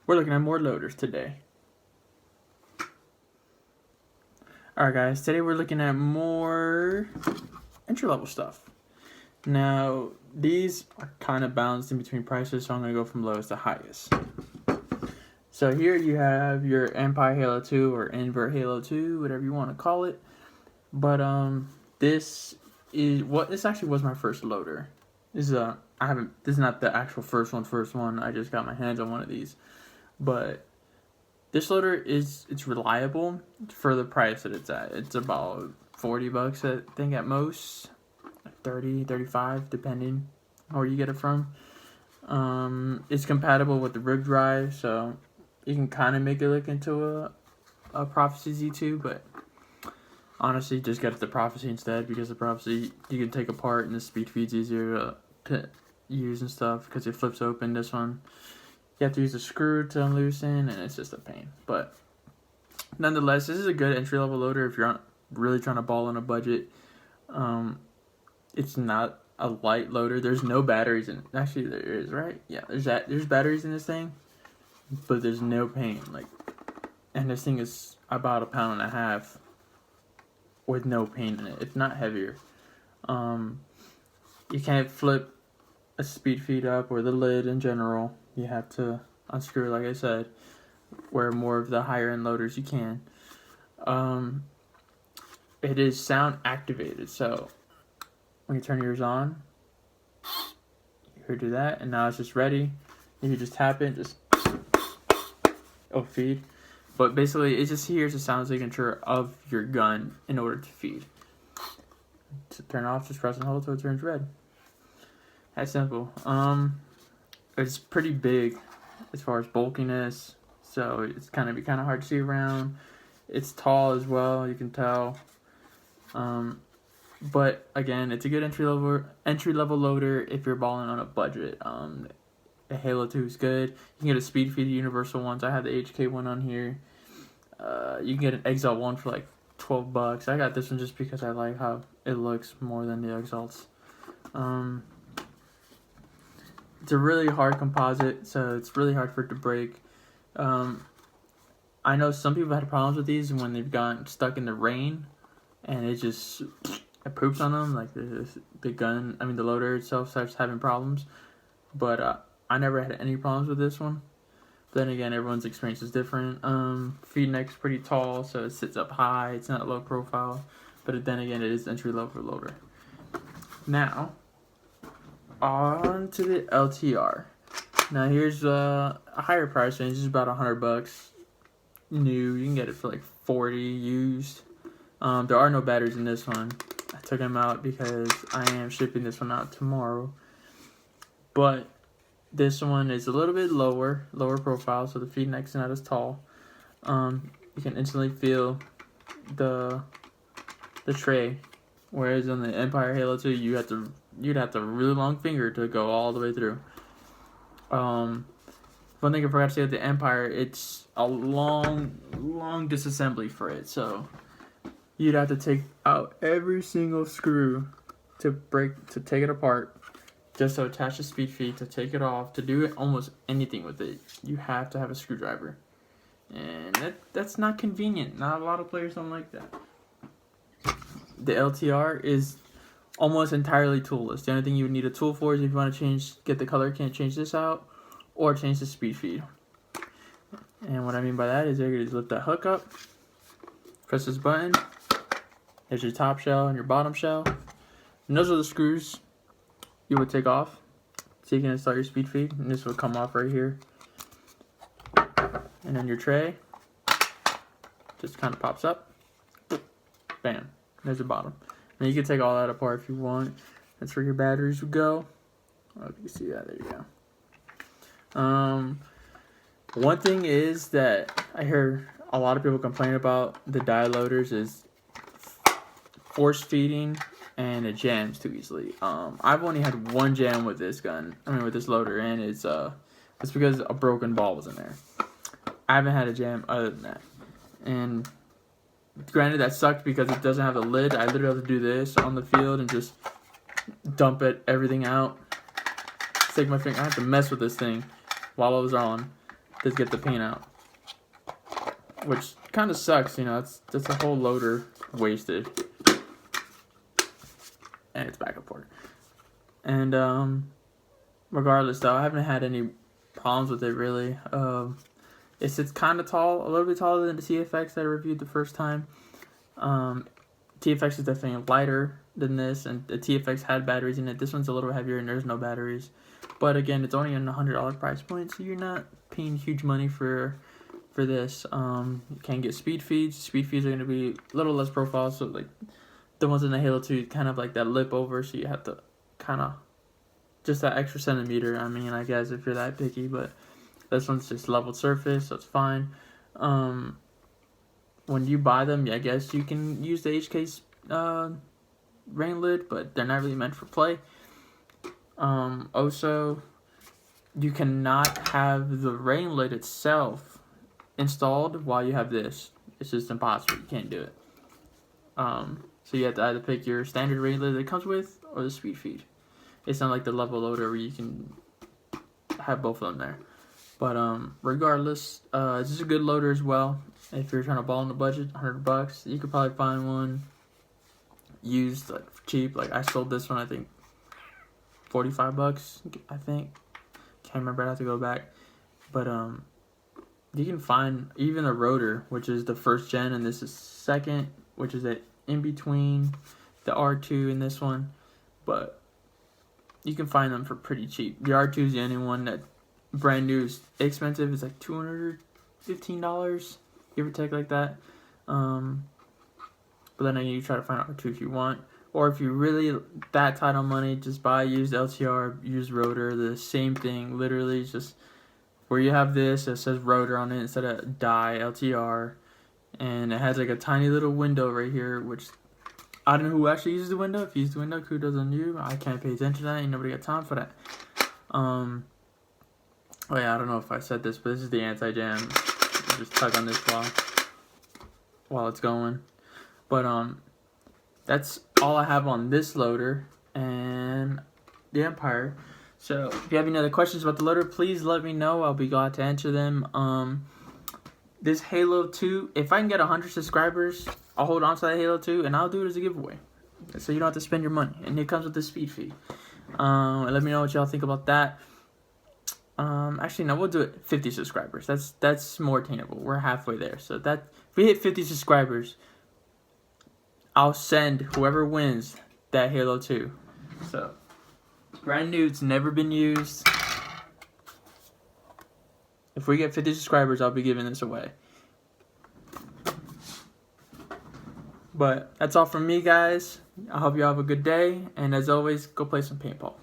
We're looking at more loaders today. Alright guys, today we're looking at more entry-level stuff. Now, these are kind of balanced in between prices, so I'm going to go from lowest to highest. So here you have your Empire Halo 2 or Invert Halo 2, whatever you want to call it. But this actually was my first loader. This is not the actual first one. I just got my hands on one of these. But this loader it's reliable for the price that it's at. It's about $40, I think, at most. 30, 35, depending on where you get it from. It's compatible with the rig drive, so you can kind of make it look into a Prophecy Z2, but honestly, just get the Prophecy instead, because the Prophecy you can take apart and the speed feed's easier to use and stuff because it flips open. This one, you have to use a screw to unloosen, and it's just a pain. But nonetheless, this is a good entry-level loader if you're really trying to ball on a budget. It's not a light loader. There's no batteries in it. Actually, there is, right? Yeah, there's batteries in this thing, but there's no paint. And this thing is about 1.5 pounds with no paint in it. It's not heavier. You can't flip a speed feed up or the lid in general. You have to unscrew, like I said, where more of the higher end loaders you can. It is sound activated, so when you turn yours on, you hear do that, and now it's just ready. You just tap it, it'll feed. But basically, it just hears the sound signature of your gun in order to feed. To turn off, just press and hold until it turns red. That's simple. It's pretty big as far as bulkiness, so it's kind of hard to see around. It's tall as well, you can tell. But again, it's a good entry level loader if you're balling on a budget. The Halo 2 is good. You can get a speed feed universal ones. I have the HK one on here. You can get an Exalt one for like $12. I got this one just because I like how it looks more than the Exalts. It's a really hard composite, so it's really hard for it to break. I know some people had problems with these when they've gotten stuck in the rain, and it poops on them. Like the loader itself starts having problems. But I never had any problems with this one. Then again, everyone's experience is different. Feed neck's pretty tall, so it sits up high. It's not low profile, but then again, it is entry level loader. Now, on to the LTR. Now here's a higher price range. This is about $100 new. You can get it for like 40 used. There are no batteries in this one. I took them out because I am shipping this one out tomorrow. But this one is a little bit lower profile, so the feed neck's not as tall. You can instantly feel the tray, whereas on the Empire Halo 2, you'd have to really long finger to go all the way through. One thing I forgot to say with the Empire, it's a long disassembly for it, so you'd have to take out every single screw to take it apart, just to attach the speed feed, to take it off, to do almost anything with it. You have to have a screwdriver, and that's not convenient. Not a lot of players don't like that. The LTR is almost entirely toolless. The only thing you would need a tool for is if you want to get the color, can't change this out, or change the speed feed. And what I mean by that is you're going to lift that hook up, press this button. There's your top shell and your bottom shell. And those are the screws you would take off so you can install your speed feed. And this will come off right here. And then your tray just kind of pops up. Bam. There's the bottom. And you can take all that apart if you want. That's where your batteries would go. Oh, you can see that. There you go. One thing is that I hear a lot of people complain about the die loaders is force feeding and it jams too easily. I've only had one jam with this with this loader, and it's because a broken ball was in there. I haven't had a jam other than that. And granted, that sucked because it doesn't have a lid. I literally have to do this on the field and just dump everything out. Stick my finger. I have to mess with this thing while I was on to get the paint out, which kind of sucks. You know, it's a whole loader wasted, and it's backup port. And regardless, though, I haven't had any problems with it really. It sits kind of tall, a little bit taller than the TFX that I reviewed the first time. TFX is definitely lighter than this, and the TFX had batteries in it. This one's a little heavier, and there's no batteries. But again, it's only a $100 price point, so you're not paying huge money for this. You can get speed feeds. Speed feeds are going to be a little less profile, so like the ones in the Halo 2, kind of like that lip over, so you have to kind of just that extra centimeter. I mean, I guess if you're that picky, but this one's just leveled surface, so it's fine. When you buy them, I guess you can use the HK rain lid, but they're not really meant for play. Also, you cannot have the rain lid itself installed while you have this. It's just impossible. You can't do it. So you have to either pick your standard rain lid that it comes with or the speed feed. It's not like the level loader where you can have both of them there. But regardless, this is a good loader as well. If you're trying to ball on the budget, $100, you could probably find one used like cheap. Like I sold this one, I think $45. I think, can't remember. I have to go back. But you can find even a rotor, which is the first gen, and this is second, which is in between the R2 and this one. But you can find them for pretty cheap. The R2 is the only one that brand new is expensive. It's like $215, give or take, like that. But then you try to find R2 if you want. Or if you're really that tight on money, just buy used LTR, used rotor, the same thing. Literally just where you have this, it says rotor on it instead of die LTR. And it has like a tiny little window right here, which I don't know who actually uses the window. If you use the window, kudos on you. I can't pay attention to that. Ain't nobody got time for that. Oh yeah, I don't know if I said this, but this is the anti-jam. Just tug on this while it's going. But that's all I have on this loader and the Empire. So if you have any other questions about the loader, please let me know. I'll be glad to answer them. This Halo 2, if I can get 100 subscribers, I'll hold on to that Halo 2 and I'll do it as a giveaway. So you don't have to spend your money. And it comes with the speed feed. Let me know what y'all think about that. Actually, no, we'll do it 50 subscribers. That's more attainable. We're halfway there. So that if we hit 50 subscribers, I'll send whoever wins that Halo 2. So, brand new, it's never been used. If we get 50 subscribers, I'll be giving this away. But that's all from me, guys. I hope you have a good day. And as always, go play some paintball.